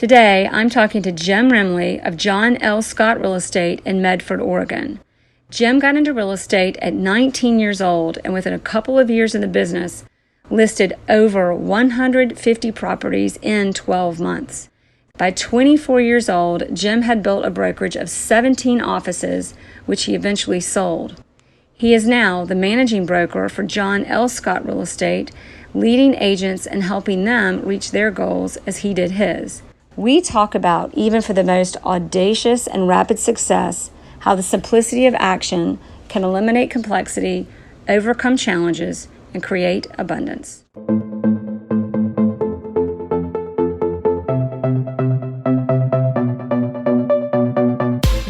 Today, I'm talking to Jim Remley of John L. Scott Real Estate in Medford, Oregon. Jim got into real estate at 19 years old and within a couple of years in the business, listed over 150 properties in 12 months. By 24 years old, Jim had built a brokerage of 17 offices, which he eventually sold. He is now the managing broker for John L. Scott Real Estate, leading agents and helping them reach their goals as he did his. We talk about, even for the most audacious and rapid success, how the simplicity of action can eliminate complexity, overcome challenges, and create abundance.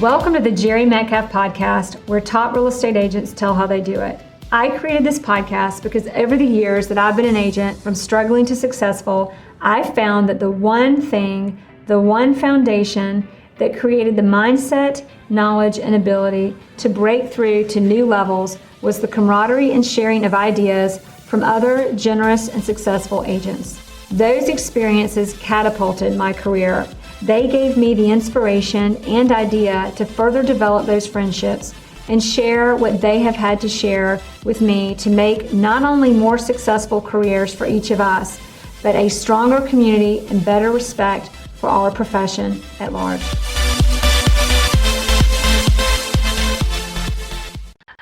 Welcome to the Jere Metcalf podcast, where top real estate agents tell how they do it. I created this podcast because over the years that I've been an agent, from struggling to successful, I found that the one thing, the one foundation that created the mindset, knowledge, and ability to break through to new levels was the camaraderie and sharing of ideas from other generous and successful agents. Those experiences catapulted my career. They gave me the inspiration and idea to further develop those friendships and share what they have had to share with me to make not only more successful careers for each of us, but a stronger community and better respect for our profession at large.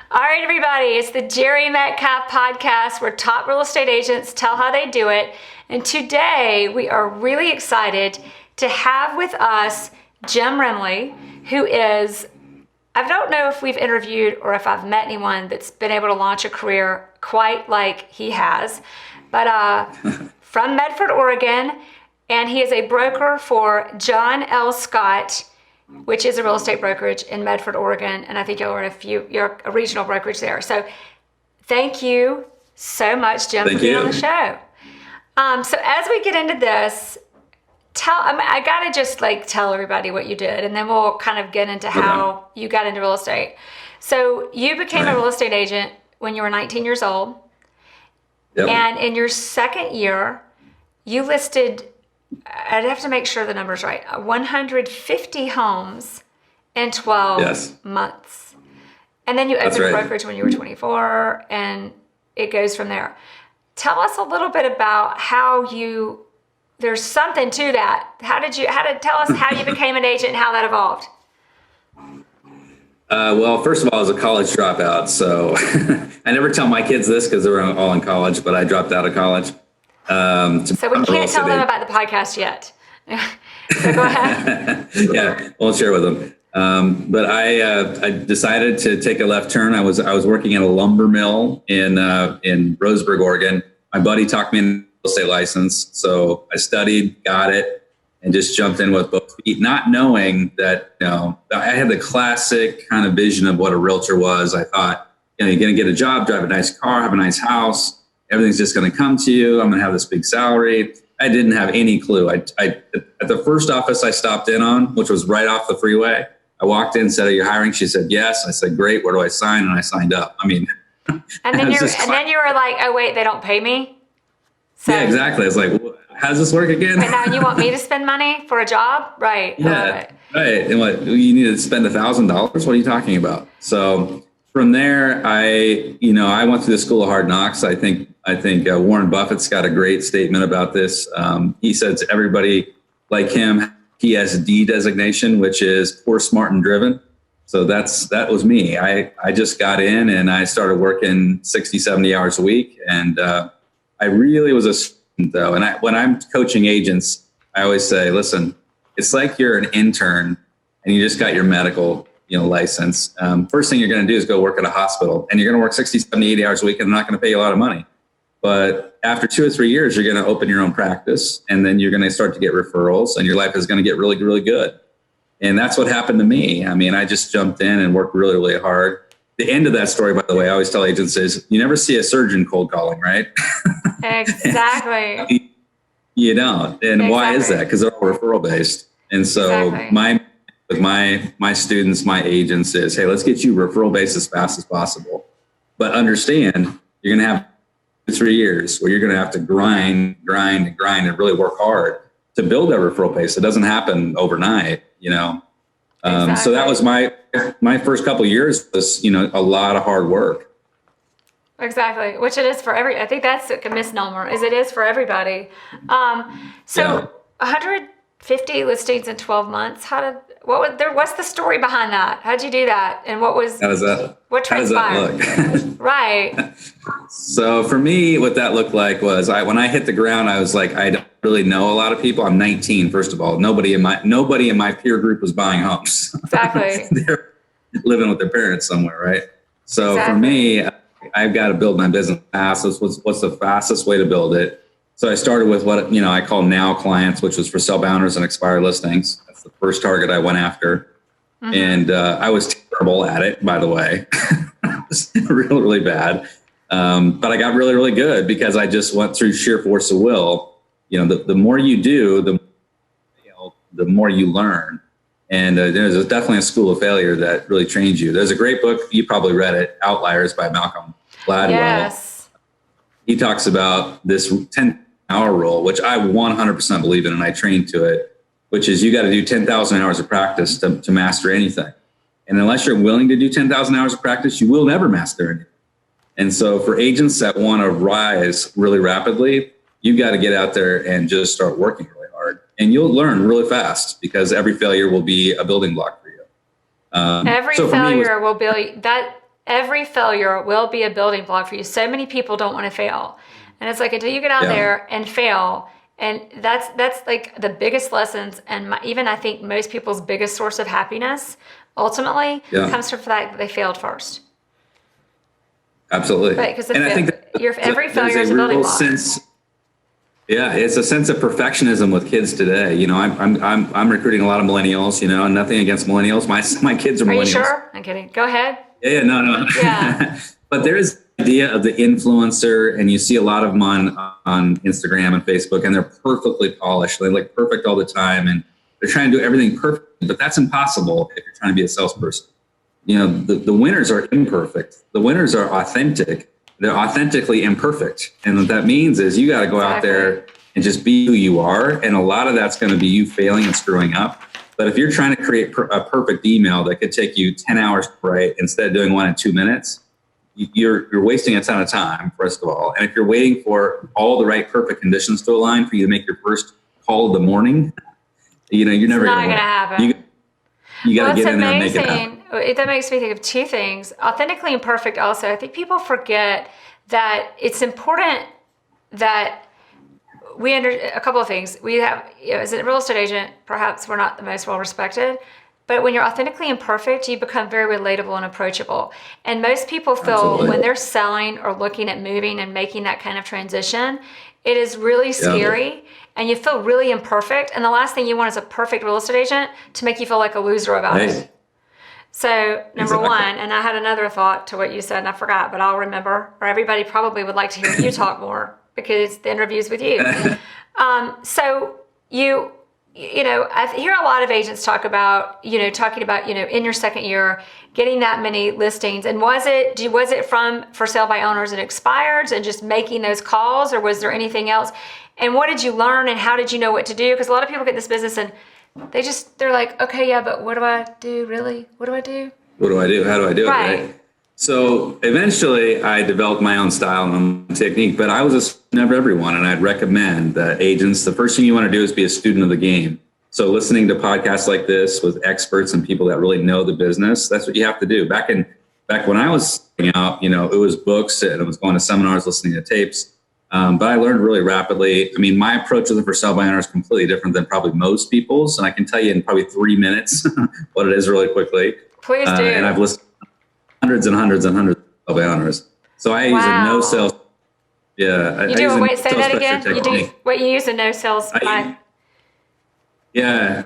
All right, everybody, it's the Jere Metcalf podcast, where top real estate agents tell how they do it. And today we are really excited to have with us Jim Remley, who is, I don't know if we've interviewed or if I've met anyone that's been able to launch a career quite like he has, but from Medford, Oregon, and he is a broker for John L. Scott, which is a real estate brokerage in Medford, Oregon, and I think you're a regional brokerage there. So thank you so much, Jim, for being on the show. So as we get into this, I gotta just tell everybody what you did, and then we'll kind of get into how you got into real estate. So you became a real estate agent when you were 19 years old. Yep. And in your second year, you listed, I'd have to make sure the number's right, 150 homes in 12 months. And then you opened a brokerage when you were 24, and it goes from there. Tell us a little bit about how there's something to that. Tell us how you became an agent and how that evolved. Well, first of all, I was a college dropout, so I never tell my kids this because they're all in college, but I dropped out of college. So we can't tell them about the podcast yet. So go ahead. Yeah, we'll share with them. But I decided to take a left turn. I was working at a lumber mill in Roseburg, Oregon. My buddy talked me into a real estate license, so I studied, got it, and just jumped in with both feet, not knowing that, I had the classic kind of vision of what a realtor was. I thought, you're going to get a job, drive a nice car, have a nice house. Everything's just going to come to you. I'm going to have this big salary. I didn't have any clue. At the first office I stopped in on, which was right off the freeway, I walked in, said, "Are you hiring?" She said, "Yes." I said, "Great. Where do I sign?" And I signed up. I mean, and then you were like, "Oh wait, they don't pay me." So, yeah, exactly. I was like, how does this work again? And now you want me to spend money for a job? Right. Yeah. Right. And what, you need to spend $1,000? What are you talking about? So from there, I went through the school of hard knocks. I think Warren Buffett's got a great statement about this. He says everybody like him, PSD designation, which is poor, smart, and driven. So that was me. I just got in and I started working 60, 70 hours a week. And I really was a student, though. And when I'm coaching agents, I always say, listen, it's like you're an intern and you just got your medical license. First thing you're going to do is go work at a hospital, and you're going to work 60, 70, 80 hours a week, and they're not going to pay you a lot of money. But after 2 or 3 years, you're going to open your own practice, and then you're going to start to get referrals, and your life is going to get really, really good. And that's what happened to me. I mean, I just jumped in and worked really, really hard. The end of that story, by the way, I always tell agents is you never see a surgeon cold calling, right? Exactly. You don't. And why is that? Because they're all referral based. And so my students, my agents is, hey, let's get you referral based as fast as possible. But understand, you're going to have 3 years where you're going to have to grind and really work hard to build that referral base. It doesn't happen overnight, Exactly. So that was my first couple of years was, a lot of hard work. Exactly, which it is for I think that's a misnomer, is it is for everybody. So 150 listings in 12 months. What's the story behind that? How'd you do that? And what transpired? How does that look? Right. So for me, what that looked like was when I hit the ground, I was like, I don't really know a lot of people. I'm 19, first of all. Nobody in my peer group was buying homes. Exactly. They're living with their parents somewhere, right? So for me, I've got to build my business fast. What's the fastest way to build it? So I started with what I call now clients, which was for sell by owners and expired listings. That's the first target I went after. Mm-hmm. And I was terrible at it, by the way. It was really, really bad. But I got really, really good because I just went through sheer force of will. The more you do, the more you learn. And there's definitely a school of failure that really trains you. There's a great book, you probably read it, Outliers by Malcolm Gladwell. Yes. He talks about this 10-hour rule, which I 100% believe in, and I train to it, which is you got to do 10,000 hours of practice to master anything. And unless you're willing to do 10,000 hours of practice, you will never master anything. And so for agents that want to rise really rapidly, you've got to get out there and just start working really hard. And you'll learn really fast because every failure will be a building block for you. Every failure will be a building block for you. So many people don't want to fail. And it's like until you get out there and fail, and that's like the biggest lessons. And even I think most people's biggest source of happiness ultimately comes from the fact that they failed first. Absolutely. Right, because I think every failure is a building block. It's a sense of perfectionism with kids today. I'm recruiting a lot of millennials. And nothing against millennials. My kids are millennials. Are you sure? I'm kidding. Go ahead. Yeah, no. Yeah. But there is the idea of the influencer, and you see a lot of them on Instagram and Facebook, and they're perfectly polished. They look perfect all the time, and they're trying to do everything perfect. But that's impossible if you're trying to be a salesperson. The winners are imperfect. The winners are authentic. They're authentically imperfect. And what that means is you got to go out there and just be who you are. And a lot of that's going to be you failing and screwing up. But if you're trying to create a perfect email that could take you 10 hours to write instead of doing one in 2 minutes, you're wasting a ton of time, first of all. And if you're waiting for all the right perfect conditions to align for you to make your first call of the morning, you're never going to happen. You got to get in there and make it happen. That makes me think of two things. Authentically imperfect also. I think people forget that it's important that a couple of things. We have, as a real estate agent, perhaps we're not the most well respected, but when you're authentically imperfect, you become very relatable and approachable. And most people feel when they're selling or looking at moving and making that kind of transition, it is really scary. And you feel really imperfect. And the last thing you want is a perfect real estate agent to make you feel like a loser about it. So number one, and I had another thought to what you said and I forgot, but I'll remember, or everybody probably would like to hear you talk more because the interview's with you. So I hear a lot of agents talking about, in your second year, getting that many listings. And was it from for sale by owners and expireds and just making those calls, or was there anything else? And what did you learn and how did you know what to do? Because a lot of people get in this business and they're like, okay, yeah, but what do I do really? What do I do? What do I do? How do I do it? Right. So eventually I developed my own style and technique, but I was a student of everyone. And I'd recommend that agents, the first thing you want to do is be a student of the game. So listening to podcasts like this with experts and people that really know the business, that's what you have to do. Back when I was starting out, it was books and I was going to seminars, listening to tapes. But I learned really rapidly. I mean, my approach for sale by owner is completely different than probably most people's. And I can tell you in probably 3 minutes what it is really quickly. Please do. And I've listened to hundreds and hundreds and hundreds of sale by owners. So I use a no sales. Yeah. Say that again. You use a no sales. I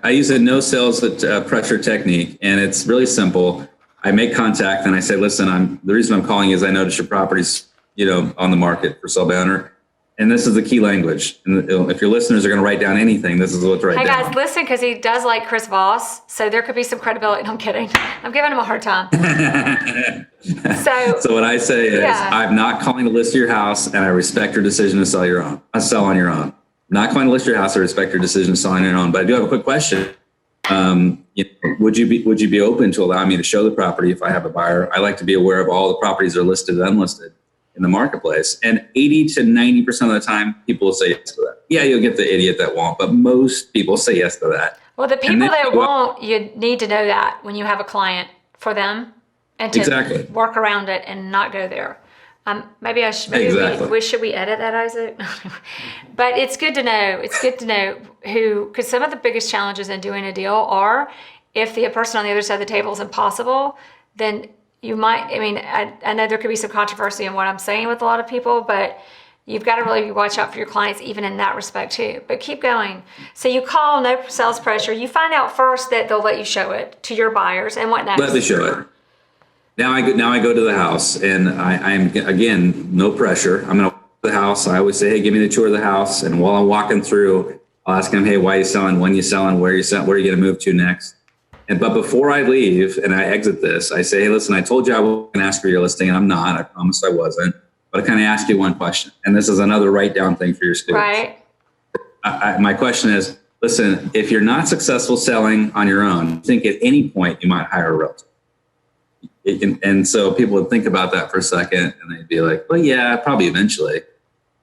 use a no sales pressure technique. And it's really simple. I make contact and I say, listen, the reason I'm calling is I noticed your property's on the market for sell by owner. And this is the key language. And if your listeners are going to write down anything, this is what to write down. Hey guys, listen, because he does like Chris Voss. So there could be some credibility. No, I'm kidding. I'm giving him a hard time. So what I say is, I'm not calling to list your house and I respect your decision to sell on your own. not going to list your house. I respect your decision to sell on your own, but I do have a quick question. Would you be open to allow me to show the property if I have a buyer? I like to be aware of all the properties that are listed and unlisted in the marketplace. And 80 to 90% of the time, people will say yes to that. Yeah, you'll get the idiot that won't, but most people say yes to that. Well, the people that won't, you need to know that when you have a client for them and to work around it and not go there. Maybe I should. Maybe should we edit that, Isaac? But it's good to know. It's good to know who, because some of the biggest challenges in doing a deal are if the person on the other side of the table is impossible, then you might. I mean, I know there could be some controversy in what I'm saying with a lot of people, but you've got to really watch out for your clients even in that respect too. But keep going. So you call, no sales pressure. You find out first that they'll let you show it to your buyers, and what next? Let me show it. Now I go to the house, and I'm again, no pressure. I'm going to the house. I always say, hey, give me the tour of the house. And while I'm walking through, I'll ask them, hey, why are you selling? When are you selling? Where are you selling? Where are you going to move to next? But before I leave and I exit this, I say, hey, listen, I told you I was going to ask for your listing, and I'm not. I promised I wasn't. But I kind of ask you one question. And this is another write down thing for your students. Right. My question is, listen, if you're not successful selling on your own, think at any point you might hire a realtor. And so people would think about that for a second, and they'd be like, well, yeah, probably eventually.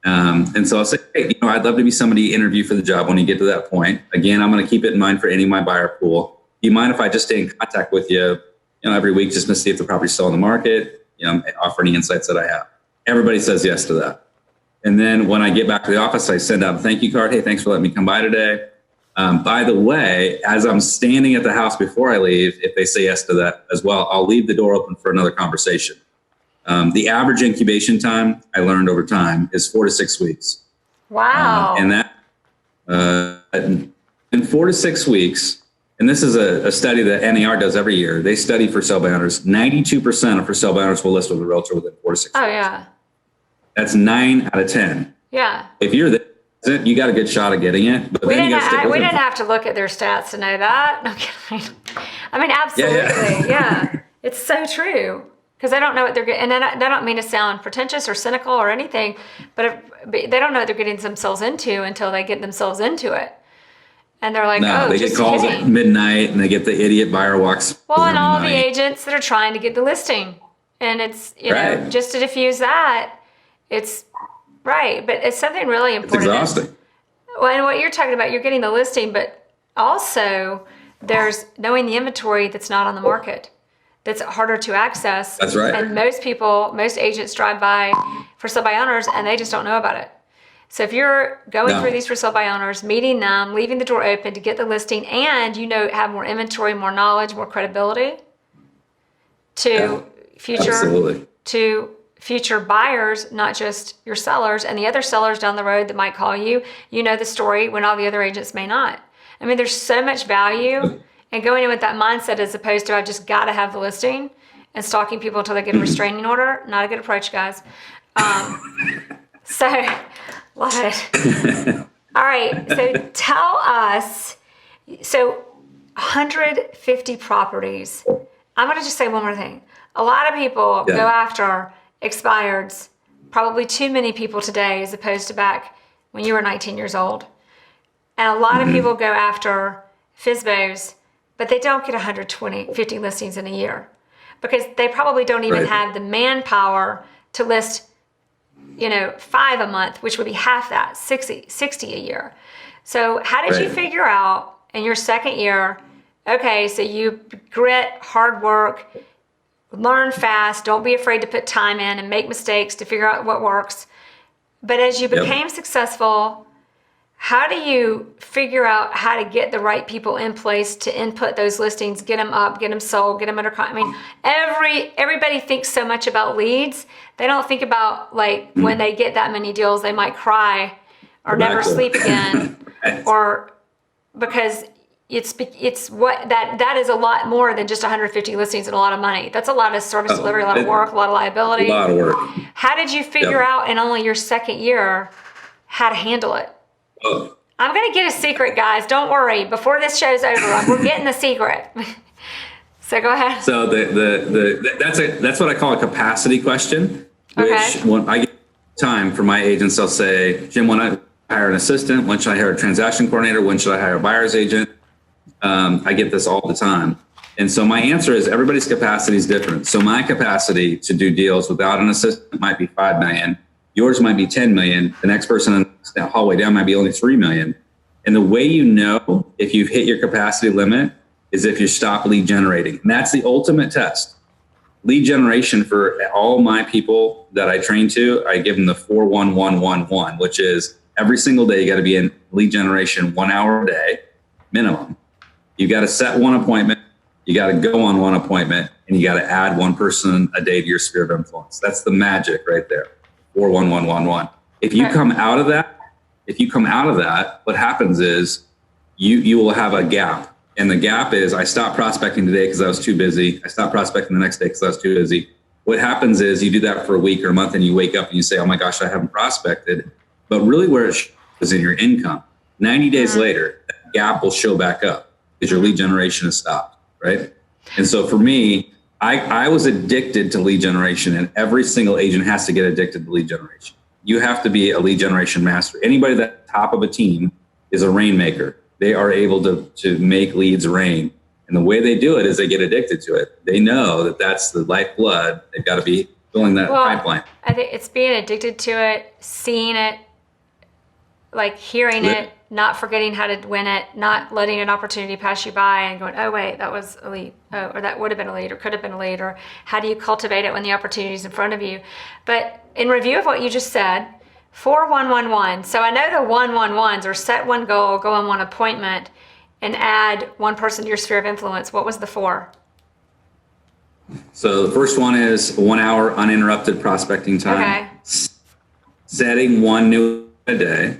And so I'll say, hey, I'd love to be somebody you interview for the job when you get to that point. Again, I'm going to keep it in mind for any of my buyer pool. Do you mind if I just stay in contact with you, every week just to see if the property's still on the market, offer any insights that I have? Everybody says yes to that. And then when I get back to the office, I send out a thank you card. Hey, thanks for letting me come by today. By the way, as I'm standing at the house before I leave, if they say yes to that as well, I'll leave the door open for another conversation. The average incubation time, I learned over time, is 4 to 6 weeks. Wow. And that in 4 to 6 weeks, and this is a study that NAR does every year. They study for sale by owners. 92% of for sale by owners will list with a realtor within 4 to 6 weeks. Oh, yeah. That's 9 out of 10. Yeah. If you're there, you got a good shot of getting it. But we didn't have to look at their stats to know that. No kidding. I mean, absolutely. Yeah. It's so true. Because they don't know what they're getting. And I don't mean to sound pretentious or cynical or anything, but they don't know what they're getting themselves into until they get themselves into it. And they're like, they get calls at midnight, and they get the idiot buyer walks. Well, and all the agents that are trying to get the listing. And it's, know, just to diffuse that, it's right. But it's something really important. It's exhausting. Well, and what you're talking about, you're getting the listing, but also there's knowing the inventory that's not on the market, that's harder to access. That's right. And most agents drive by for sale by owners, and they just don't know about it. So if you're going through these for sale by owners, meeting them, leaving the door open to get the listing, and have more inventory, more knowledge, more credibility to future buyers, not just your sellers and the other sellers down the road that might call you. You know the story when all the other agents may not. I mean, there's so much value in going in with that mindset as opposed to I've just got to have the listing and stalking people until they get a restraining order. Not a good approach, guys. So, love it. All right, so tell us, 150 properties. I'm going to just say one more thing. A lot of people go after expireds, probably too many people today as opposed to back when you were 19 years old. And a lot of people go after FSBOs, but they don't get 50 listings in a year because they probably don't even have the manpower to list 5 a month, which would be half that, 60 a year. So how did you figure out in your second year, okay, so you grit, hard work, learn fast, don't be afraid to put time in and make mistakes to figure out what works. But as you became successful, how do you figure out how to get the right people in place to input those listings, get them up, get them sold, get them under contract? I mean, everybody thinks so much about leads. They don't think about when they get that many deals, they might cry or never sleep again, or because it's what that is a lot more than just 150 listings and a lot of money. That's a lot of service delivery, a lot of work, a lot of liability. A lot of work. How did you figure out in only your second year how to handle it? Oh. I'm going to get a secret, guys. Don't worry. Before this show's over, we're getting the secret. So go ahead. So that's what I call a capacity question. Which when I get time for my agents, they'll say, Jim, when hire an assistant? When should I hire a transaction coordinator? When should I hire a buyer's agent? I get this all the time. And so my answer is everybody's capacity is different. So my capacity to do deals without an assistant might be 5 million. Yours might be 10 million. The next person in the hallway down might be only 3 million. And the way you know if you've hit your capacity limit is if you stop lead generating. And that's the ultimate test. Lead generation for all my people that I train to, I give them the 4-1-1-1-1, which is every single day you got to be in lead generation 1 hour a day minimum. You got to set one appointment. You got to go on one appointment, and you got to add one person a day to your sphere of influence. That's the magic right there. 4-1-1-1-1. If you come out of that, what happens is you will have a gap. And the gap is I stopped prospecting today because I was too busy. I stopped prospecting the next day because I was too busy. What happens is you do that for a week or a month and you wake up and you say, oh my gosh, I haven't prospected. But really where it is in your income. 90 days later, that gap will show back up because your lead generation has stopped, right? And so for me, I was addicted to lead generation, and every single agent has to get addicted to lead generation. You have to be a lead generation master. Anybody that's top of a team is a rainmaker. They are able to make leads rain. And the way they do it is they get addicted to it. They know that that's the lifeblood. They've got to be filling that pipeline. I think it's being addicted to it, seeing it, like hearing it, not forgetting how to win it, not letting an opportunity pass you by and going, oh, wait, that was a lead. Oh, or that would have been a lead or could have been a lead. Or how do you cultivate it when the opportunity is in front of you? But in review of what you just said, 4-1-1-1. So I know the 1-1-1s are set one goal, go on one appointment, and add one person to your sphere of influence. What was the 4? So the first one is 1 hour uninterrupted prospecting time. Okay. Setting one new a day,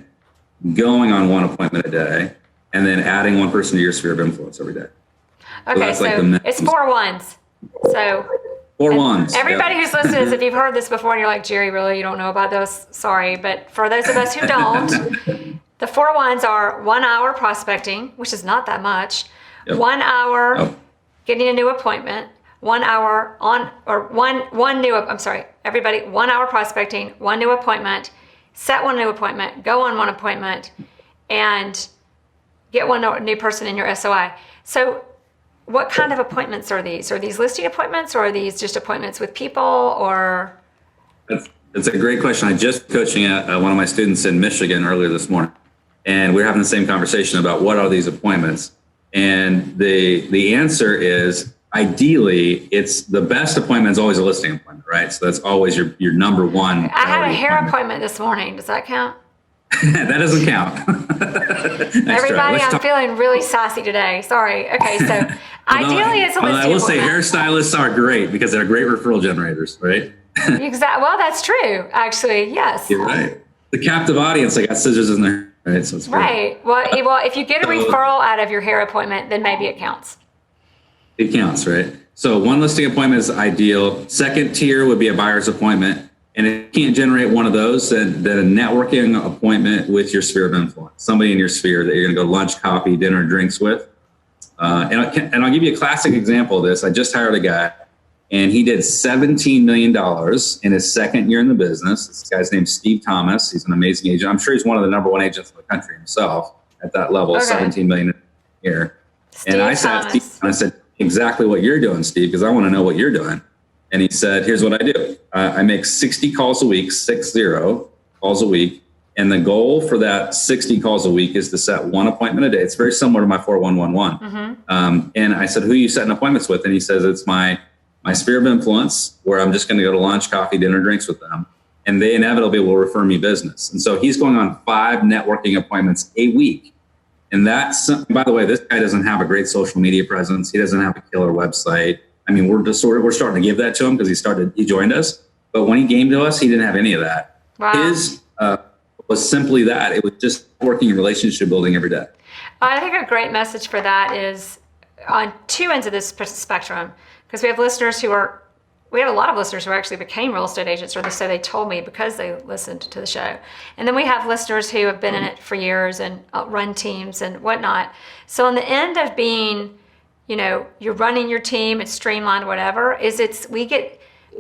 going on one appointment a day, and then adding one person to your sphere of influence every day. Okay, so it's 4 ones. So 4 ones. Everybody who's listening, if you've heard this before and you're like, Jere, really, you don't know about this? Sorry. But for those of us who don't, the 4 ones are 1 hour prospecting, which is not that much. Yep. 1 hour getting a new appointment. 1 hour everybody, 1 hour prospecting, one new appointment, set one new appointment, go on one appointment, and get one new person in your SOI. So what kind of appointments are these? Are these listing appointments, or are these just appointments with people, or? That's a great question. I just coaching one of my students in Michigan earlier this morning, and we're having the same conversation about what are these appointments. And the answer is, ideally, it's the best appointment is always a listing appointment, right? So that's always your number one. I had a hair appointment this morning. Does that count? That doesn't count. Nice Everybody, I'm feeling really sassy today. Sorry. Okay, so ideally it's a listing appointment. I will say hairstylists are great because they're great referral generators, right? Exactly. Well, that's true, actually. Yes. You're right. The captive audience, they got scissors in their hair, right? So it's right. Well, if you get a referral out of your hair appointment, then maybe it counts. It counts, right? So one listing appointment is ideal. Second tier would be a buyer's appointment. And if you can't generate one of those, then a networking appointment with your sphere of influence, somebody in your sphere that you're going to go lunch, coffee, dinner, drinks with. And I'll give you a classic example of this. I just hired a guy, and he did $17 million in his second year in the business. This guy's named Steve Thomas. He's an amazing agent. I'm sure he's one of the number one agents in the country himself at that level, okay. 17 million a year. Steve and I said, exactly what you're doing, Steve, because I want to know what you're doing. And he said, here's what I do. I make 60 calls a week, 60 calls a week. And the goal for that 60 calls a week is to set one appointment a day. It's very similar to my 4-1-1-1. Mm-hmm. And I said, who are you setting appointments with? And he says, it's my sphere of influence, where I'm just going to go to lunch, coffee, dinner, drinks with them. And they inevitably will refer me business. And so he's going on 5 networking appointments a week. And that's, by the way, this guy doesn't have a great social media presence. He doesn't have a killer website. I mean, we're starting to give that to him because he joined us. But when he came to us, he didn't have any of that. Wow. His was simply that. It was just working and relationship building every day. I think a great message for that is on 2 ends of this spectrum, because we have a lot of listeners who actually became real estate agents, or so they told me, because they listened to the show. And then we have listeners who have been in it for years and run teams and whatnot. So on the end of being, you're running your team, it's streamlined, whatever, I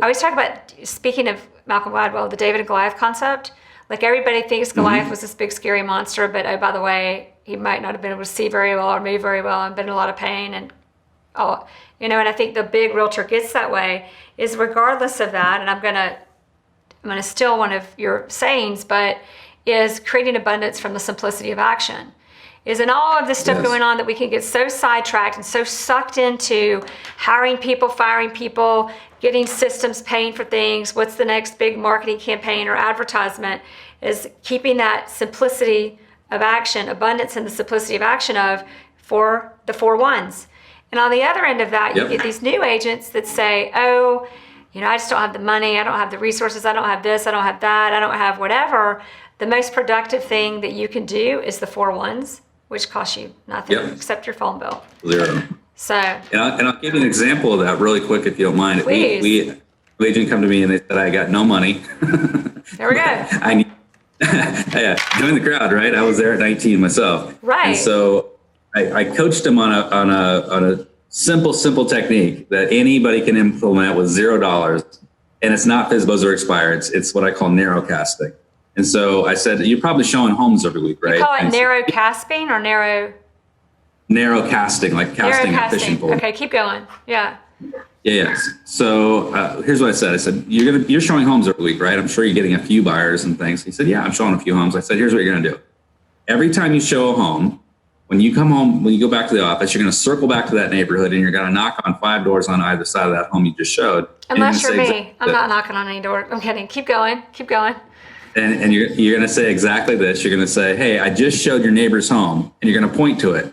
always talk about, speaking of Malcolm Gladwell, the David and Goliath concept. Like everybody thinks Goliath was this big scary monster, but oh, by the way, he might not have been able to see very well or move very well and been in a lot of pain. And and I think the big realtor gets that way is regardless of that. And I'm gonna steal one of your sayings, but is creating abundance from the simplicity of action. Is in all of this stuff going on that we can get so sidetracked and so sucked into hiring people, firing people, getting systems, paying for things. What's the next big marketing campaign or advertisement? Is keeping that simplicity of action, abundance in the simplicity of action for the 4 ones. And on the other end of that, you get these new agents that say, oh, I just don't have the money. I don't have the resources. I don't have this. I don't have that. I don't have whatever. The most productive thing that you can do is the 4 ones, which costs you nothing except your phone bill. 0. So, and I'll give you an example of that really quick, if you don't mind. Please. We agent come to me and they said, I got no money. There we go. Join the crowd, right? I was there at 19 myself. Right. And so I coached them on a simple technique that anybody can implement with $0. And it's not FSBOs or expired. It's what I call narrow casting. And so I said, you're probably showing homes every week, right? You call it narrow casting or narrow? Narrow casting, like casting a fishing pole. Okay, keep going. Yeah. Yes. So here's what I said. I said, you're showing homes every week, right? I'm sure you're getting a few buyers and things. He said, yeah, I'm showing a few homes. I said, here's what you're going to do. Every time you show a home, when you come home, when you go back to the office, you're going to circle back to that neighborhood and you're going to knock on 5 doors on either side of that home you just showed. Unless you're me. I'm not knocking on any door. I'm kidding. Keep going. And you're going to say exactly this. You're going to say, hey, I just showed your neighbor's home, and you're going to point to it.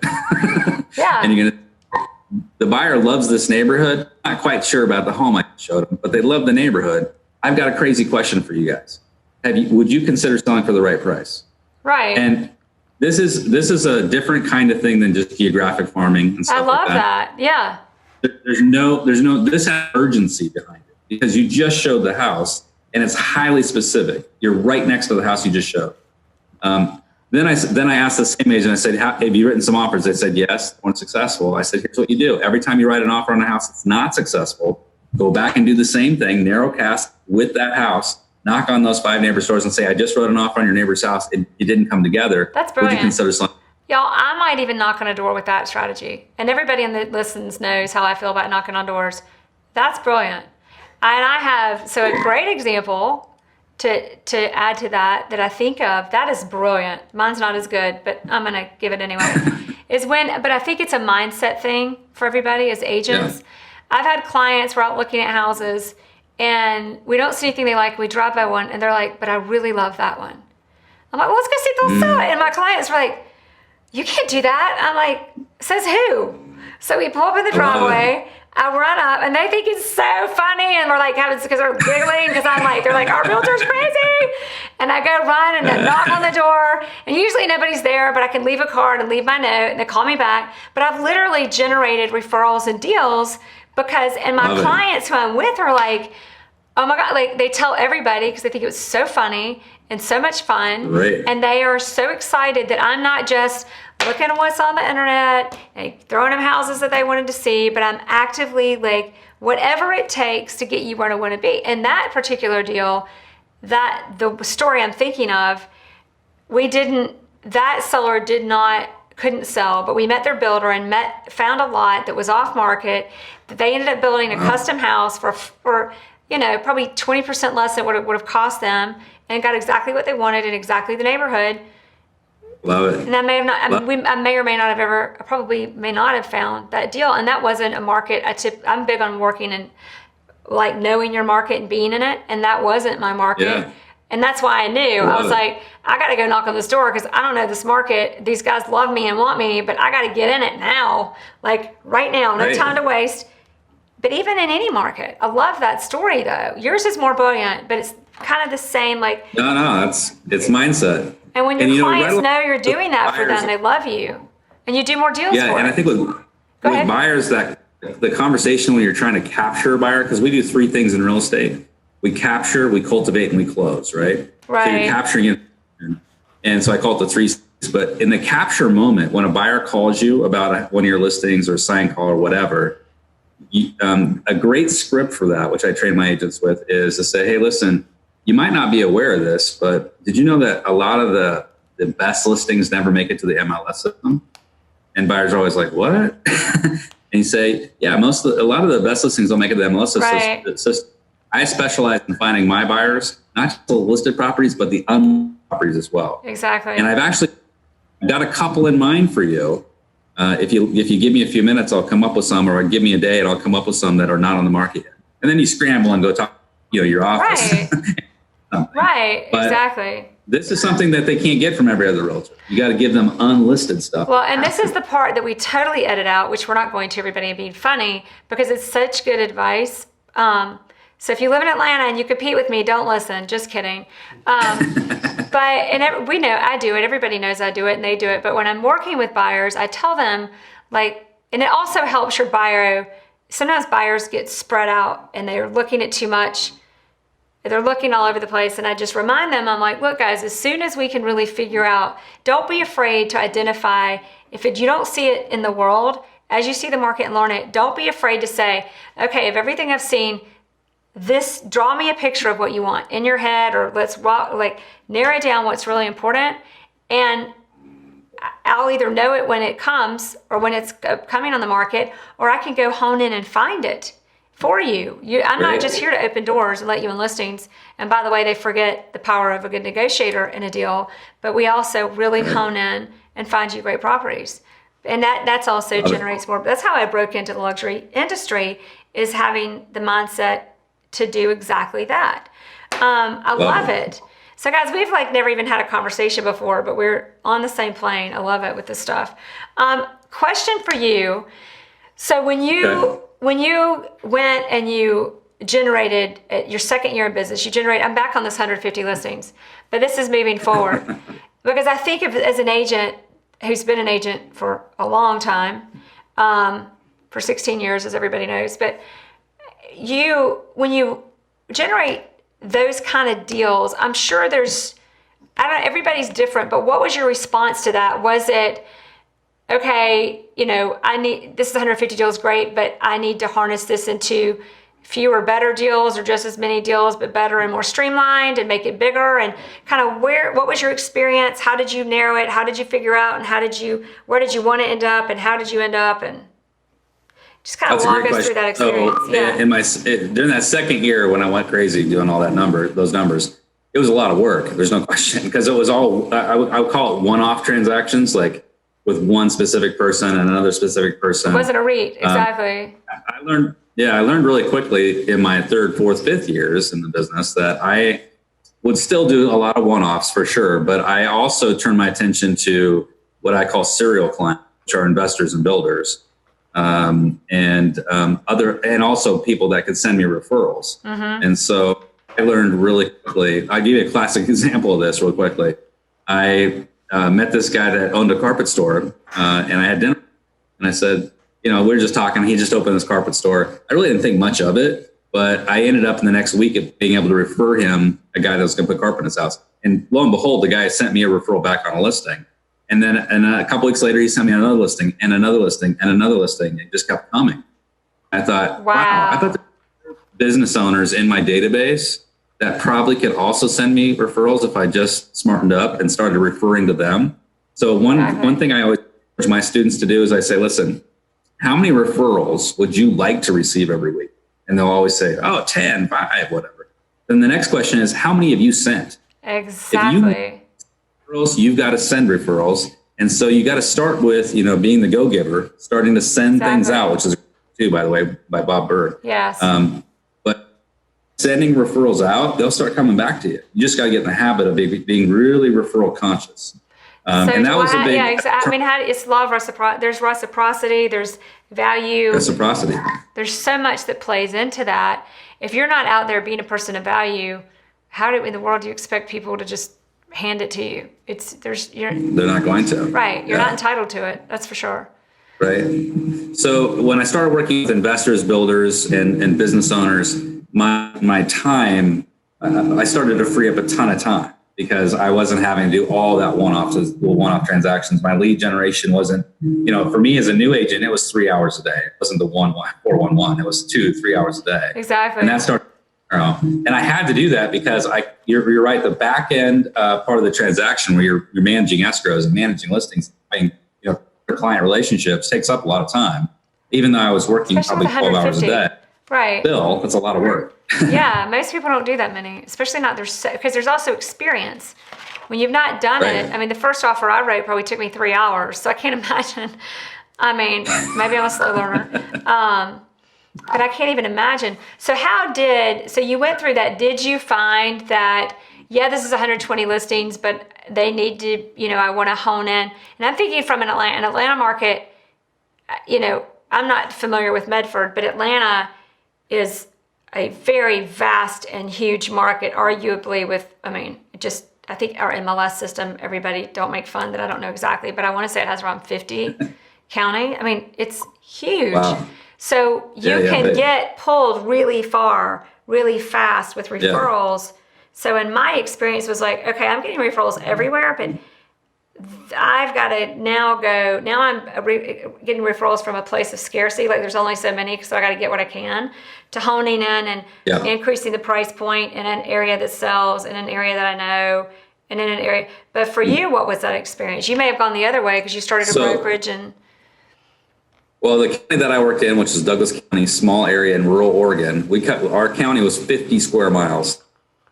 Yeah. And you're going to, the buyer loves this neighborhood. Not quite sure about the home I showed them, but they love the neighborhood. I've got a crazy question for you guys. Would you consider selling for the right price? Right. And this is a different kind of thing than just geographic farming and stuff. I love that. Yeah. There's no, this has urgency behind it because you just showed the house. And it's highly specific. You're right next to the house you just showed. Then I asked the same agent, I said, have you written some offers? They said, yes, weren't successful. I said, here's what you do. Every time you write an offer on a house that's not successful, go back and do the same thing, narrow cast with that house, knock on those 5 neighbors' doors and say, I just wrote an offer on your neighbor's house. It didn't come together. That's brilliant. Would you consider selling? Y'all, I might even knock on a door with that strategy. And everybody in the listens knows how I feel about knocking on doors. That's brilliant. And I have, so a great example to add to that I think of, that is brilliant. Mine's not as good, but I'm going to give it anyway. But I think it's a mindset thing for everybody as agents. Yeah. I've had clients, we're out looking at houses and we don't see anything they like. We drive by one and they're like, but I really love that one. I'm like, well, let's go see those. And my clients were like, you can't do that. I'm like, says who? So we pull up in the driveway. I run up and they think it's so funny and we're like having because they're giggling because I'm like, they're like, our realtor's crazy. And I go run and I knock on the door and usually nobody's there, but I can leave a card and leave my note and they call me back. But I've literally generated referrals and deals and my clients who I'm with are like, oh my God, like they tell everybody because they think it was so funny and so much fun. Right. And they are so excited that I'm not just looking at what's on the internet and throwing them houses that they wanted to see, but I'm actively like, whatever it takes to get you where I want to be. And that particular deal, the story I'm thinking of, that seller couldn't sell, but we met their builder and found a lot that was off market that they ended up building a custom house for probably 20% less than what it would have cost them and got exactly what they wanted in exactly the neighborhood. Love it. And I may have not, I may or may not have ever, I probably may not have found that deal. And that wasn't a market. I'm big on working and like knowing your market and being in it. And that wasn't my market. Yeah. And that's why I knew. I was like, I got to go knock on this door because I don't know this market. These guys love me and want me, but I got to get in it now. Like right now, no time to waste. But even in any market, I love that story though. Yours is more brilliant, but it's kind of the same. Like it's mindset. And when your clients know you're doing that for them, they love you, and you do more deals for them. Yeah, and I think with buyers, that the conversation when you're trying to capture a buyer, because we do 3 things in real estate: we capture, we cultivate, and we close. Right. Right. So you're capturing it, and so I call it the 3 C's. But in the capture moment, when a buyer calls you about one of your listings or a sign call or whatever. A great script for that, which I train my agents with, is to say, hey, listen, you might not be aware of this, but did you know that a lot of the best listings never make it to the MLS system? And buyers are always like, what? And you say, yeah, a lot of the best listings don't make it to the MLS system. I specialize in finding my buyers, not just the listed properties, but the unlisted properties as well. Exactly. And I've actually got a couple in mind for you. If you give me a few minutes, I'll come up with some, or give me a day and I'll come up with some that are not on the market yet. And then you scramble and go talk to your office. Right. Right. Exactly. This is something that they can't get from every other realtor. You got to give them unlisted stuff. Well, and this is the part that we totally edit out, which we're not going to, everybody, and being funny, because it's such good advice. So if you live in Atlanta and you compete with me, don't listen. Just kidding. We know I do it. Everybody knows I do it and they do it. But when I'm working with buyers, I tell them, and it also helps your buyer. Sometimes buyers get spread out and they're looking at too much. They're looking all over the place. And I just remind them, I'm like, look, guys, as soon as we can really figure out, don't be afraid to identify. If you don't see it in the world, as you see the market and learn it, don't be afraid to say, okay, of everything I've seen, draw me a picture of what you want in your head, or let's narrow down what's really important. And I'll either know it when it comes or when it's coming on the market, or I can go hone in and find it for you. I'm not just here to open doors and let you in listings. And by the way, they forget the power of a good negotiator in a deal, but we also really hone in and find you great properties. And that's also generates more. That's how I broke into the luxury industry, is having the mindset to do exactly that. I love it. So guys, we've never even had a conversation before, but we're on the same plane. I love it with this stuff. Question for you. So when you went and you generated your second year in business, I'm back on this 150 listings, but this is moving forward. Because I think as an agent who's been an agent for a long time, for 16 years, as everybody knows, but when you generate those kind of deals, I'm sure everybody's different, but what was your response to that? Was it, okay, this is 150 deals, great, but I need to harness this into fewer, better deals, or just as many deals, but better and more streamlined, and make it bigger? And kind of what was your experience? How did you narrow it? How did you figure out? And where did you want to end up? And how did you end up? And just kind of walk us through that experience. So, during that second year when I went crazy doing all those numbers, it was a lot of work. There's no question, because it was all, I would call it one-off transactions, with one specific person and another specific person. It wasn't a REIT, exactly. I learned really quickly in my third, fourth, fifth years in the business that I would still do a lot of one-offs for sure, but I also turned my attention to what I call serial clients, which are investors and builders. And also people that could send me referrals. Mm-hmm. And so I learned really quickly. I'll give you a classic example of this real quickly. I met this guy that owned a carpet store, and I had dinner, and I said, we were just talking. He just opened this carpet store. I really didn't think much of it, but I ended up in the next week of being able to refer him a guy that was going to put carpet in his house. And lo and behold, the guy sent me a referral back on a listing. And then a couple weeks later, he sent me another listing and another listing and another listing. It just kept coming. I thought, wow, I thought there were business owners in my database that probably could also send me referrals if I just smartened up and started referring to them. So one thing I always encourage my students to do is I say, listen, how many referrals would you like to receive every week? And they'll always say, 10, 5, whatever. Then the next question is, how many have you sent? Exactly. You've got to send referrals. And so you got to start with, being the go-giver, starting to send things out, which is too, by the way, by Bob Burr. Yes. But sending referrals out, they'll start coming back to you. You just got to get in the habit of being really referral conscious. And that was a big... Yeah, exactly. It's law of reciprocity. There's reciprocity. There's value. Reciprocity. There's so much that plays into that. If you're not out there being a person of value, in the world do you expect people to just hand it to you? They're not going to. Right. You're not entitled to it. That's for sure. Right. So when I started working with investors, builders, and business owners, my time, I started to free up a ton of time because I wasn't having to do all that one-off transactions. My lead generation wasn't, for me as a new agent, it was 3 hours a day. It wasn't the 411. It was 2-3 hours a day. Exactly. And that started And I had to do that because you're right. The back end part of the transaction where you're managing escrows and managing listings, client relationships takes up a lot of time. Even though I was working Especially probably 12 hours a day, right? Still, that's a lot of work. Yeah, most people don't do that many, especially not because there's also experience. When you've not done it, I mean, the first offer I wrote probably took me 3 hours, so I can't imagine. I mean, maybe I'm a slow learner, but I can't even imagine. So so you went through that. Did you find that, yeah, this is 120 listings, but they need to, I want to hone in. And I'm thinking from an Atlanta market, I'm not familiar with Medford, but Atlanta is a very vast and huge market, arguably I think our MLS system, everybody don't make fun that I don't know exactly, but I want to say it has around 50 county. I mean, it's huge. Wow. So you can get pulled really far, really fast with referrals. Yeah. So in my experience was like, okay, I'm getting referrals everywhere, but I've got to now I'm getting referrals from a place of scarcity. Like there's only so many, so I got to get what I can, to honing in and increasing the price point in an area that sells, in an area that I know, and in an area. But for you, what was that experience? You may have gone the other way because you started a brokerage and. Well, the county that I worked in, which is Douglas County, small area in rural Oregon, our county was 50 square miles.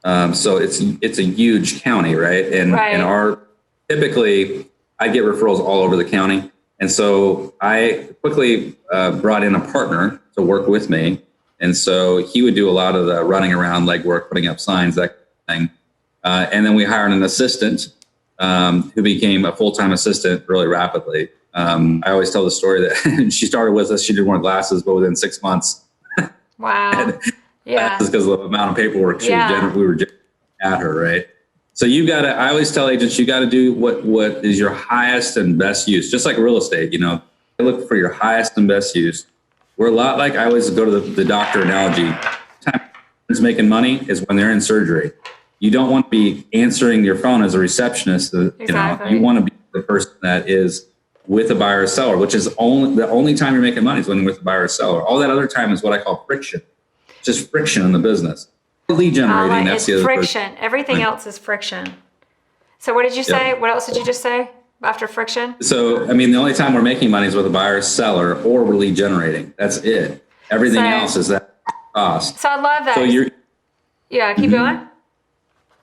So it's a huge county, right? And typically I get referrals all over the county. And so I quickly brought in a partner to work with me. And so he would do a lot of the running around, legwork, putting up signs, that kind of thing. And then we hired an assistant who became a full-time assistant really rapidly. I always tell the story that she started with us, she didn't wear glasses, but within 6 months. Wow. Yeah. That's because of the amount of paperwork we were generating at her, right? So I always tell agents, you got to do what is your highest and best use. Just like real estate, look for your highest and best use. We're a lot like, I always go to the doctor analogy. Time is making money is when they're in surgery. You don't want to be answering your phone as a receptionist. Exactly. You want to be the person that is with a buyer or seller, which is the only time you're making money is when you're with a buyer or seller. All that other time is what I call friction. Just friction in the business. Lead generating, that's the other friction. person. Everything else is friction. So what did you say? What else did you just say after friction? So, the only time we're making money is with a buyer, seller, or we're lead generating. That's it. Everything else is that cost. So I love that. So keep going.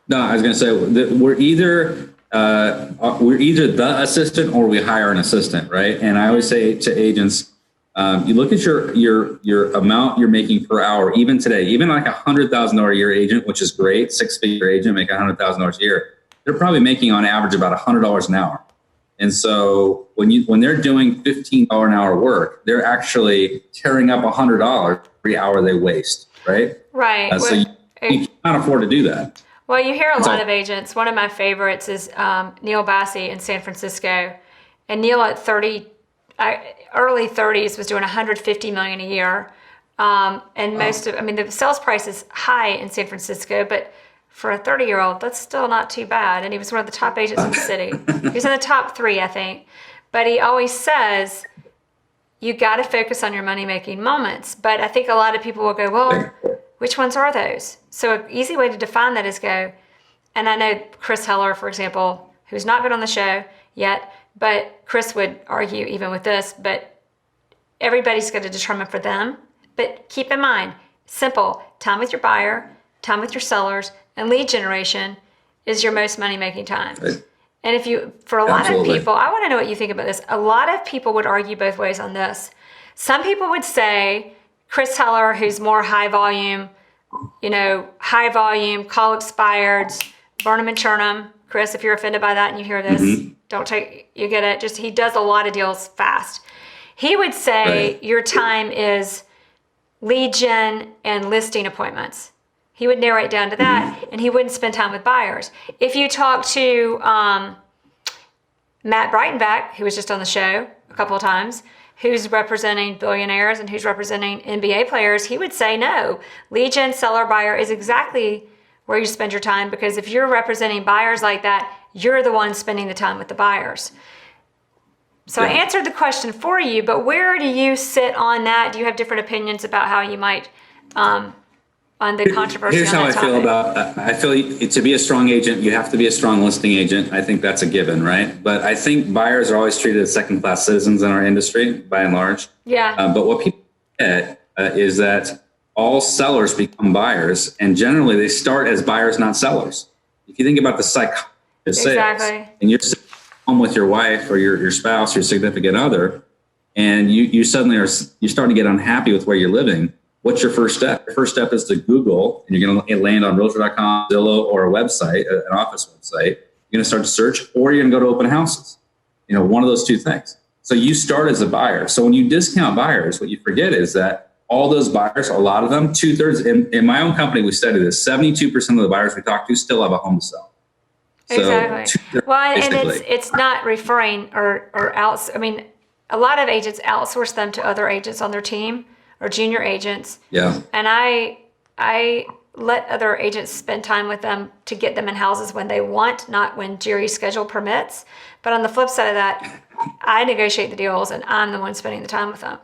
No, I was going to say that we're either the assistant or we hire an assistant, right? And I always say to agents, you look at your amount you're making per hour, even today, even like $100,000 a year agent, which is great, 6-figure agent make $100,000 a year. They're probably making on average about $100 an hour. And so when they're doing $15 an hour work, they're actually tearing up $100 every hour they waste, right? Right. So you can't afford to do that. Well, you hear a lot of agents. One of my favorites is Neil Bassi in San Francisco. And Neil at early 30s was doing $150 million a year. And the sales price is high in San Francisco, but for a 30-year-old, that's still not too bad. And he was one of the top agents in the city. He was in the top 3, I think. But he always says, you got to focus on your money-making moments. But I think a lot of people will go, well, which ones are those? So an easy way to define that is and I know Chris Heller, for example, who's not been on the show yet, but Chris would argue even with this, but everybody's going to determine for them. But keep in mind, simple, time with your buyer, time with your sellers, and lead generation is your most money-making time. Right. And for a lot of people, I want to know what you think about this. A lot of people would argue both ways on this. Some people would say, Chris Heller, who's more high volume, call expireds, burn them and churn them. Chris, if you're offended by that and you hear this, you get it. He does a lot of deals fast. He would say your time is lead gen and listing appointments. He would narrow it down to that, and he wouldn't spend time with buyers. If you talk to Matt Breitenbach, who was just on the show a couple of times, who's representing billionaires and who's representing NBA players, he would say no. Lead gen, seller, buyer is exactly where you spend your time, because if you're representing buyers like that, you're the one spending the time with the buyers. So I answered the question for you, but where do you sit on that? Do you have different opinions about how you might on the controversy. Here's on how I that feel topic. about, I feel to be a strong agent, you have to be a strong listing agent. I think that's a given, right? But I think buyers are always treated as second-class citizens in our industry, by and large. Yeah. But what people forget is that all sellers become buyers, and generally they start as buyers, not sellers. If you think about the psychology of sales, Exactly. and you're sitting home with your wife or your spouse, your significant other, and you suddenly you're starting to get unhappy with where you're living, what's your first step? Your first step is to Google, and you're going to land on realtor.com, Zillow, or a website, an office website. You're going to start to search, or you're going to go to open houses. One of those two things. So you start as a buyer. So when you discount buyers, what you forget is that all those buyers, a lot of them, 2/3, in my own company, we studied this, 72% of the buyers we talk to still have a home to sell. So Exactly. Well, and it's not referring or outs. I mean, a lot of agents outsource them to other agents on their team or junior agents. Yeah. And I let other agents spend time with them to get them in houses when they want, not when Jere's schedule permits. But on the flip side of that, I negotiate the deals, and I'm the one spending the time with them.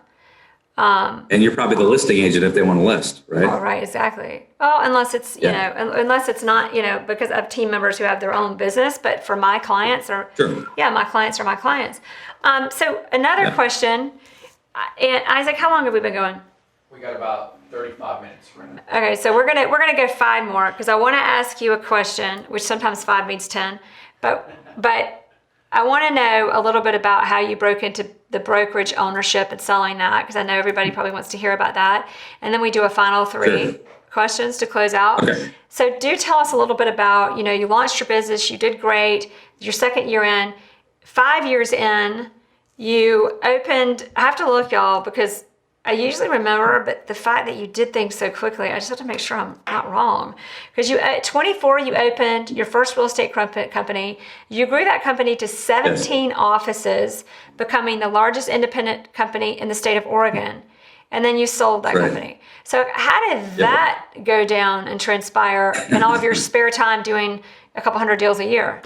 And you're probably the listing agent if they want to list, right? Oh, right, exactly. Oh, unless it's, unless it's not, because I have team members who have their own business, but for my clients my clients are my clients. So another question, and Isaac, how long have we been going? We got about 35 minutes right now. Okay, so we're gonna go 5 more because I want to ask you a question, which sometimes 5 means 10, but I want to know a little bit about how you broke into the brokerage ownership and selling that, because I know everybody probably wants to hear about that. And then we do a final 3 questions to close out. Okay. So do tell us a little bit about, you launched your business, you did great, your second year in, 5 years in, you opened, I have to look, y'all, because I usually remember, but the fact that you did things so quickly, I just have to make sure I'm not wrong. Because at 24, you opened your first real estate company. You grew that company to 17 offices, becoming the largest independent company in the state of Oregon. And then you sold that company. So how did that go down and transpire in all of your spare time doing a couple hundred deals a year?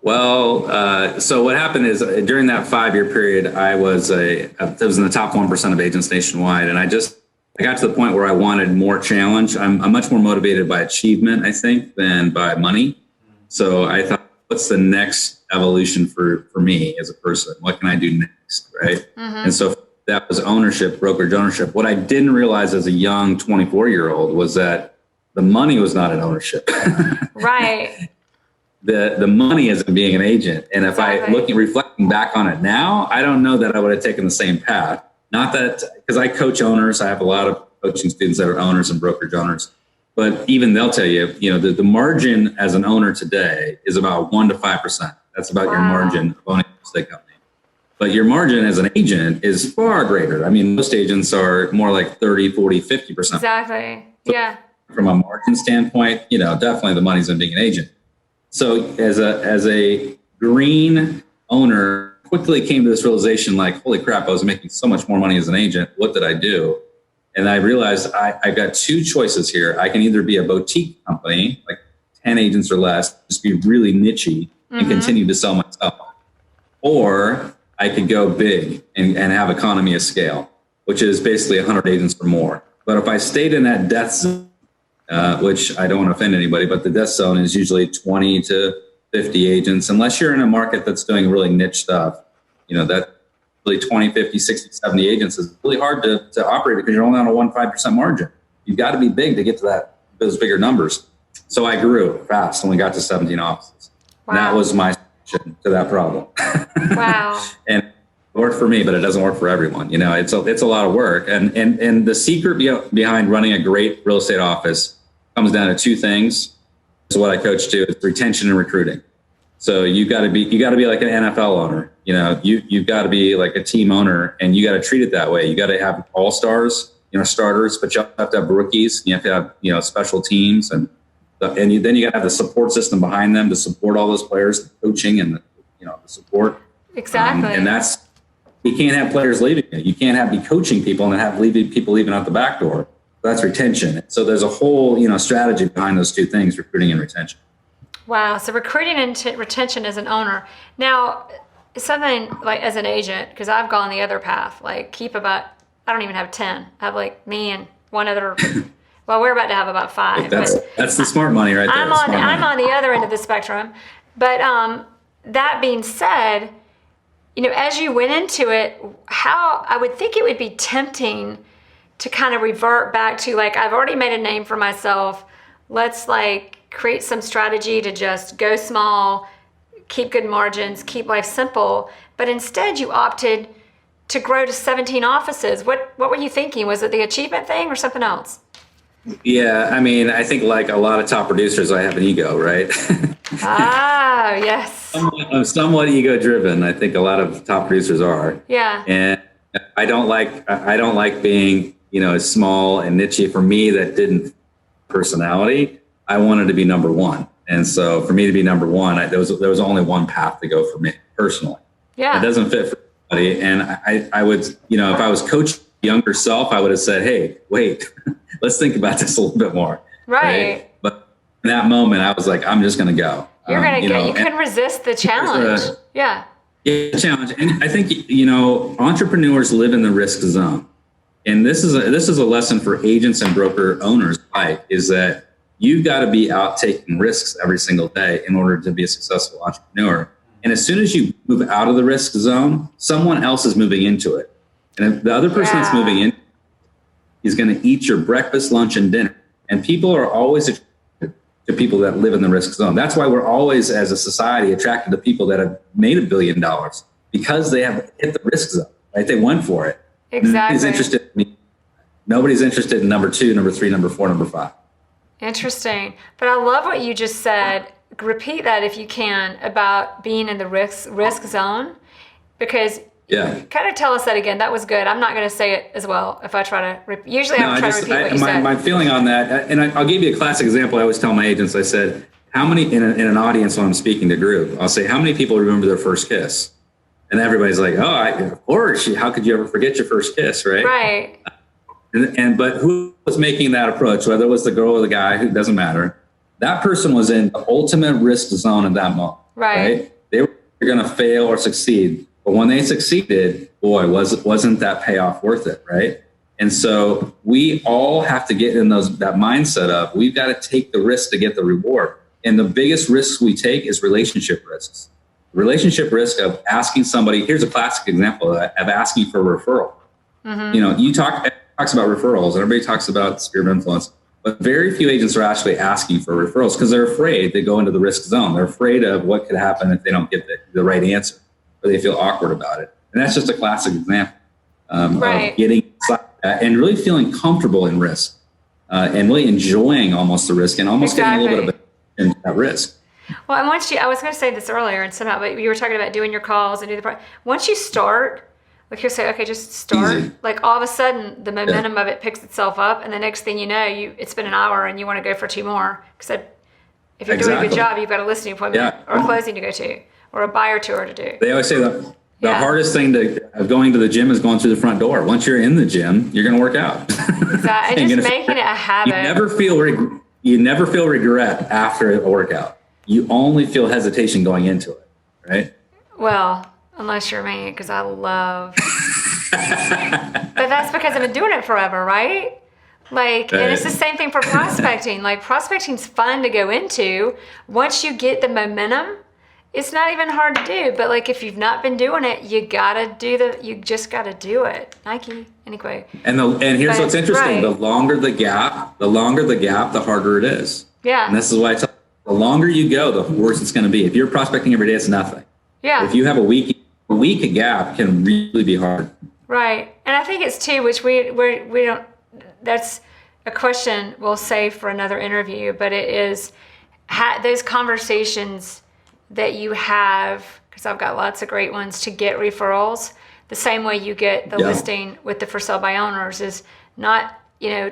Well, so what happened is during that 5-year period, I was in the top 1% of agents nationwide. And I got to the point where I wanted more challenge. I'm much more motivated by achievement, I think, than by money. So I thought, what's the next evolution for me as a person? What can I do next, right? Mm-hmm. And so that was ownership, brokerage ownership. What I didn't realize as a young 24-year-old was that the money was not in ownership. Right. The money is in being an agent. And if reflecting back on it now, I don't know that I would have taken the same path. Not that, because I coach owners. I have a lot of coaching students that are owners and brokerage owners. But even they'll tell you, the margin as an owner today is about 1% to 5%. That's about your margin of owning a real estate company. But your margin as an agent is far greater. I mean, most agents are more like 30, 40, 50%. Exactly. Yeah. From a margin standpoint, definitely the money's in being an agent. So as a green owner, quickly came to this realization, like, holy crap, I was making so much more money as an agent. What did I do? And I realized I've got 2 choices here. I can either be a boutique company, like 10 agents or less, just be really niche-y and continue to sell myself. Or I could go big and have economy of scale, which is basically 100 agents or more. But if I stayed in that death zone, which I don't want to offend anybody, but the death zone is usually 20 to 50 agents. Unless you're in a market that's doing really niche stuff, that really 20, 50, 60, 70 agents is really hard to operate because you're only on a 1-5% margin. You've got to be big to get to those bigger numbers. So I grew fast and we got to 17 offices. Wow. And that was my solution to that problem. Wow. And it worked for me, but it doesn't work for everyone. It's a lot of work. And the secret behind running a great real estate office comes down to 2 things. So what I coach to is retention and recruiting. So you got to be like an NFL owner. You've got to be like a team owner, and you got to treat it that way. You got to have all-stars, starters, but you have to have rookies. You have to have, special teams, and then you got to have the support system behind them to support all those players, the coaching and the support. Exactly. And that's, you can't have players leaving you. You can't be coaching people and have people leaving out the back door. That's retention. So there's a whole, strategy behind those 2 things, recruiting and retention. Wow. So recruiting and retention as an owner. Now, something like as an agent, because I've gone the other path, like I don't even have 10. I have like me and one other. Well, we're about to have about 5. That's the smart money right there. I'm on the other end of the spectrum. But that being said, as you went into it, how I would think it would be tempting to kind of revert back to like, I've already made a name for myself. Let's like create some strategy to just go small, keep good margins, keep life simple. But instead you opted to grow to 17 offices. What were you thinking? Was it the achievement thing or something else? Yeah, I mean, I think like a lot of top producers, I have an ego, right? Yes. I'm somewhat ego driven. I think a lot of top producers are. Yeah. And I don't like being, small and niche. For me, that didn't personality. I wanted to be number one. And so for me to be number one, there was only one path to go for me personally. Yeah. It doesn't fit for everybody. And I would, if I was coaching younger self, I would have said, hey, wait, let's think about this a little bit more. Right. But in that moment, I was like, I'm just going to go. You're going to go. You couldn't resist the challenge. Yeah. Yeah, challenge. And I think, entrepreneurs live in the risk zone. And this is a lesson for agents and broker owners alike, is that you've got to be out taking risks every single day in order to be a successful entrepreneur. And as soon as you move out of the risk zone, someone else is moving into it. And if the other person that's moving in is going to eat your breakfast, lunch, and dinner. And people are always attracted to people that live in the risk zone. That's why we're always, as a society, attracted to people that have made $1 billion, because they have hit the risk zone, right? They went for it. Exactly. Nobody's interested in number 2, number 3, number 4, number 5. Interesting. But I love what you just said. Repeat that if you can, about being in the risk zone, because kind of tell us that again. That was good. I'm not going to say it as well if I try to. Usually I try to repeat what you said. My feeling on that, and I'll give you a classic example. I always tell my agents, I said, how many, in an audience when I'm speaking to group, I'll say, how many people remember their first kiss? And everybody's like, of course. How could you ever forget your first kiss, right? Right. But who was making that approach, whether it was the girl or the guy, it doesn't matter. That person was in the ultimate risk zone at that moment. Right? They were going to fail or succeed. But when they succeeded, boy, wasn't that payoff worth it, right? And so we all have to get in that mindset of, we've got to take the risk to get the reward. And the biggest risks we take is relationship risks. Relationship risk of asking somebody, here's a classic example of asking for a referral. Mm-hmm. Talks about referrals, and everybody talks about sphere of influence, but very few agents are actually asking for referrals because they're afraid they go into the risk zone. They're afraid of what could happen if they don't get the right answer, or they feel awkward about it. And that's just a classic example of getting inside that and really feeling comfortable in risk and really enjoying almost the risk and almost getting a little bit of into that risk. Well, and I was going to say this earlier and somehow, but you were talking about doing your calls and once you start, like you'll say, okay, just start. Easy. Like all of a sudden, the momentum of it picks itself up, and the next thing you know, it's been an hour, and you want to go for 2 more. Because if you're doing a good job, you've got a listing appointment or a closing to go to, or a buyer tour to do. They always say that the hardest thing of going to the gym is going through the front door. Once you're in the gym, you're going to work out. Exactly. And just making it a habit. You never feel regret after a workout. You only feel hesitation going into it, right? Well, unless you're me, because I love. But that's because I've been doing it forever, right? And it's the same thing for prospecting. Like, prospecting's fun to go into. Once you get the momentum, it's not even hard to do. But like, if you've not been doing it, you just gotta do it. Nike, anyway. And here's what's interesting: the longer the gap, the harder it is. Yeah. And this is why I tell you, the longer you go, the worse it's going to be. If you're prospecting every day, it's nothing. Yeah. If you have a week gap, can really be hard. Right. And I think it's too, which we don't, that's a question we'll save for another interview, but it is those conversations that you have, because I've got lots of great ones, to get referrals, the same way you get the listing with the for sale by owners, is not,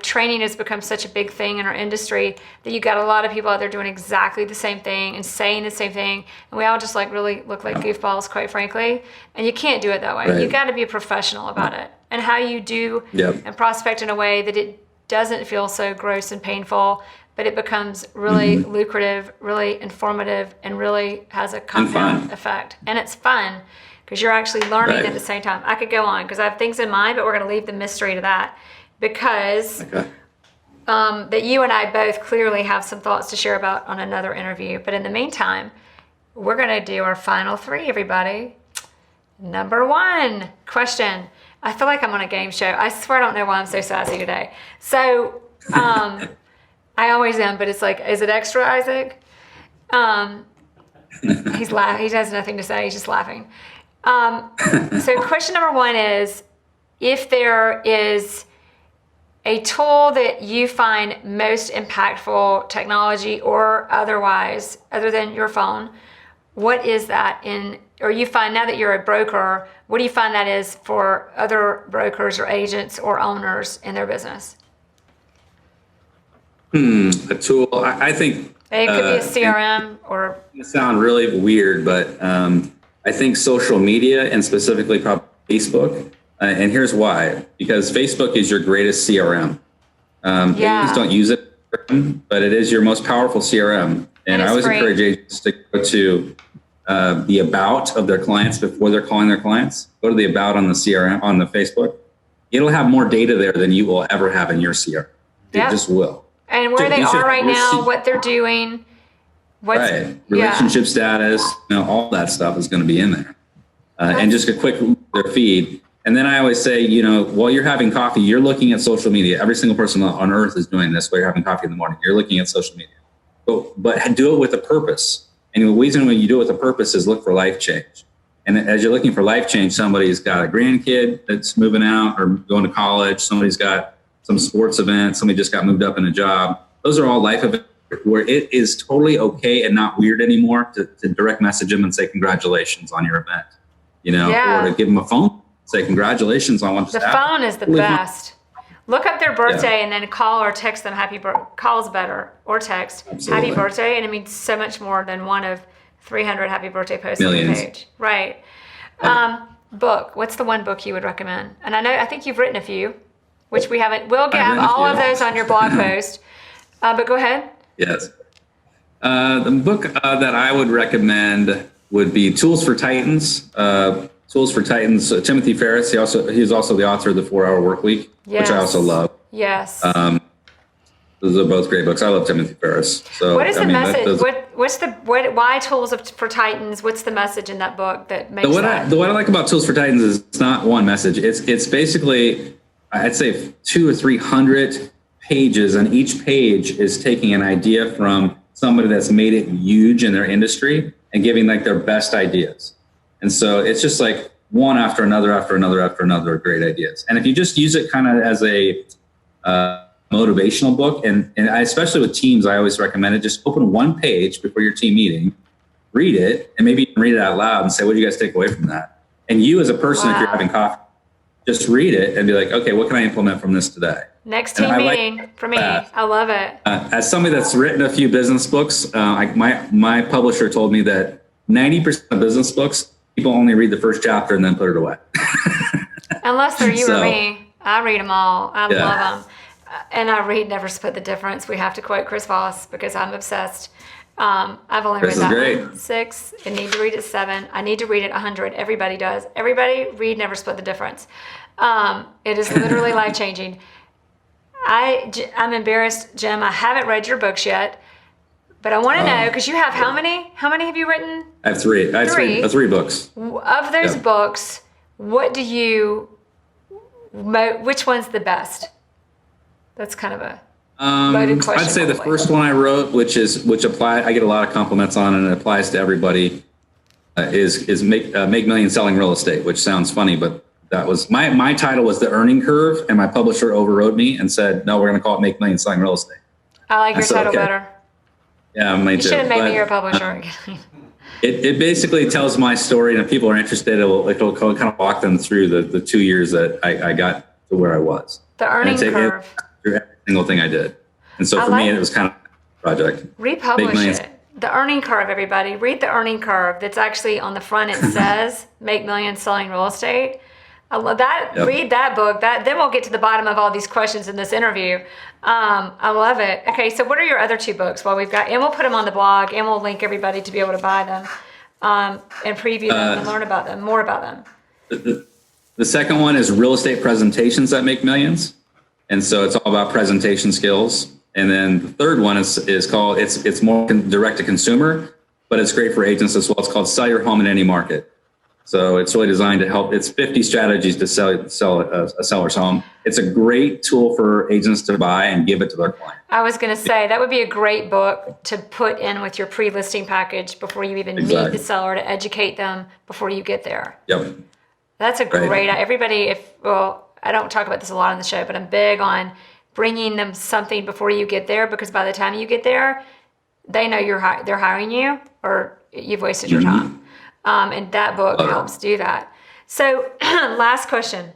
training has become such a big thing in our industry that you got a lot of people out there doing exactly the same thing and saying the same thing. And we all just really look like goofballs, quite frankly. And you can't do it that way. Right. You got to be a professional about it. And how you do and prospect in a way that it doesn't feel so gross and painful, but it becomes really lucrative, really informative, and really has a compound effect. And it's fun because you're actually learning at the same time. I could go on because I have things in mind, but we're going to leave the mystery to that. because Okay. that you and I both clearly have some thoughts to share about on another interview. But in the meantime, we're going to do our final three, everybody. Number one question. I feel like I'm on a game show. I swear I don't know why I'm so sassy today. So I always am, but it's like, is it extra, Isaac? He's laughing. He has nothing to say. He's just laughing. So question number one is, if there is a tool that you find most impactful, technology or otherwise, other than your phone, what is that or you find now that you're a broker, what do you find that is for other brokers or agents or owners in their business? A tool, I think. It could be a CRM or. It sound really weird, but I think social media and specifically probably Facebook. And here's why: because Facebook is your greatest CRM. Agents don't use it, but it is your most powerful CRM. And I always encourage agents to go to the about of their clients before they're calling their clients. Go to the about on the CRM on the Facebook. It'll have more data there than you will ever have in your CRM. It just will. And where they are right now, what they're doing. Relationship status, all that stuff is going to be in there. And just a quick look at their feed. And then I always say, while you're having coffee, you're looking at social media. Every single person on earth is doing this while you're having coffee in the morning. You're looking at social media. But do it with a purpose. And the reason when you do it with a purpose is look for life change. And as you're looking for life change, somebody's got a grandkid that's moving out or going to college. Somebody's got some sports event. Somebody just got moved up in a job. Those are all life events where it is totally okay and not weird anymore to direct message them and say congratulations on your event, or to give them a phone, say congratulations on what just happened. The phone is the best. Look up their birthday and then call or text them call's better, or text happy birthday, and it means so much more than one of 300 happy birthday posts Millions. on the page. Right. Book. What's the one book you would recommend? And I think you've written a few, which we haven't. We'll have all of those on your blog post. But go ahead. Yes. The book that I would recommend would be Tools for Titans. Tools for Titans. Timothy Ferriss. He's also the author of the 4 Hour Workweek, which I also love. Yes. Those are both great books. I love Timothy Ferriss. So what is the message? Why Tools for Titans? What's the message in that book that makes what I like about Tools for Titans is it's not one message. It's basically, I'd say 200 or 300 pages, and each page is taking an idea from somebody that's made it huge in their industry and giving like their best ideas. And so it's just like one after another of great ideas. And if you just use it kind of as a motivational book, and I, especially with teams, I always recommend it. Just open one page before your team meeting, read it, and maybe you can read it out loud and say, what do you guys take away from that? And you as a person, if you're having coffee, just read it and be like, okay, what can I implement from this today? Next team meeting for me. I love it. As somebody that's written a few business books, my publisher told me that 90% of business books, people only read the first chapter and then put it away. Unless they're you or me. I read them all. I love them. And I read Never Split the Difference. We have to quote Chris Voss because I'm obsessed. I've only read that one 6. I need to read it 7. I need to read it 100. Everybody does. Everybody read Never Split the Difference. It is literally life-changing. I'm embarrassed, Jim. I haven't read your books yet, but I want to know, because you have how many? How many have you written? I have 3. I have 3 books. Of those books, what do you? Which one's the best? That's kind of a loaded question. I'd say the first one I wrote, which I get a lot of compliments on, and it applies to everybody, is make millions selling real estate, which sounds funny, but that was my title was The Earning Curve, and my publisher overrode me and said, no, we're going to call it Make Millions Selling Real Estate. I like your title better. Yeah, me too. You should have made me your publisher. It basically tells my story, and if people are interested, it'll kind of walk them through the 2 years that I got to where I was. The Earning Curve. Through every single thing I did. And so for me, it was kind of a project. Republish it. The Earning Curve, everybody. Read The Earning Curve. That's actually on the front. It says, Make Millions Selling Real Estate. I love that. Yep. Read that book. Then we'll get to the bottom of all these questions in this interview. I love it. Okay, so what are your other 2 books? Well, and we'll put them on the blog, and we'll link everybody to be able to buy them and preview them and learn about them, more about them. The second one is Real Estate Presentations That Make Millions. And so it's all about presentation skills. And then the third one is called, it's more direct to consumer, but it's great for agents as well. It's called Sell Your Home in Any Market. So it's really designed to help. It's 50 strategies to sell a seller's home. It's a great tool for agents to buy and give it to their client. I was going to say that would be a great book to put in with your pre-listing package before you even meet the seller, to educate them before you get there. Yep. That's a great, everybody, I don't talk about this a lot on the show, but I'm big on bringing them something before you get there, because by the time you get there, they know they're hiring you, or you've wasted your time. And that book helps do that. So last question.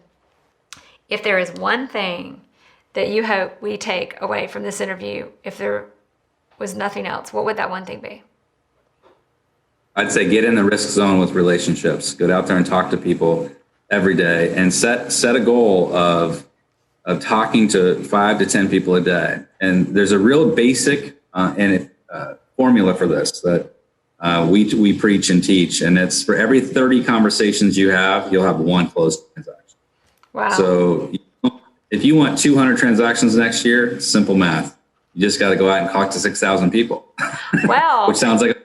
If there is one thing that you hope we take away from this interview, if there was nothing else, what would that one thing be? I'd say get in the risk zone with relationships. Go out there and talk to people every day, and set a goal of talking to 5 to 10 people a day. And there's a real basic formula for this that we preach and teach, and it's for every 30 conversations you have, you'll have one closed transaction. Wow. So if you want 200 transactions next year, simple math. You just got to go out and talk to 6,000 people. Well, which sounds like.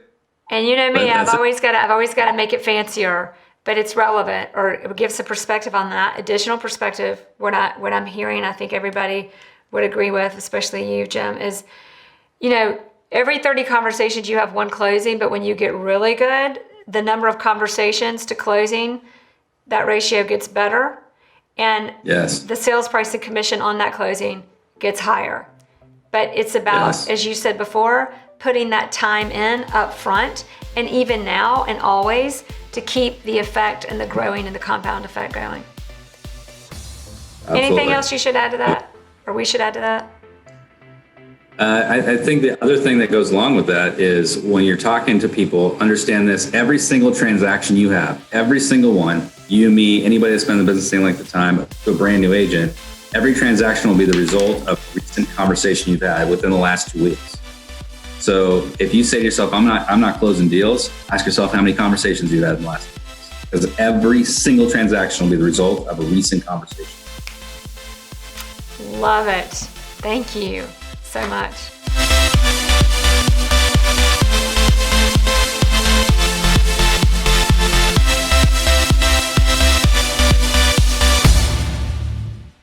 And you know me, I've always got to make it fancier, but it's relevant, or it gives a perspective on that, additional perspective. What I'm hearing, I think everybody would agree with, especially you, Jim, is, every 30 conversations you have one closing, but when you get really good, the number of conversations to closing, that ratio gets better. And the sales price and commission on that closing gets higher. But it's about, as you said before, putting that time in up front, and even now and always, to keep the effect and the growing and the compound effect going. Absolutely. Anything else you should add to that? Or we should add to that? I think the other thing that goes along with that is, when you're talking to people, understand this: every single transaction you have, every single one, you, me, anybody that's been in the business any length of time, to a brand new agent, every transaction will be the result of a recent conversation you've had within the last 2 weeks. So if you say to yourself, I'm not closing deals, ask yourself how many conversations you've had in the last 2 weeks. Because every single transaction will be the result of a recent conversation. Love it. Thank you so much.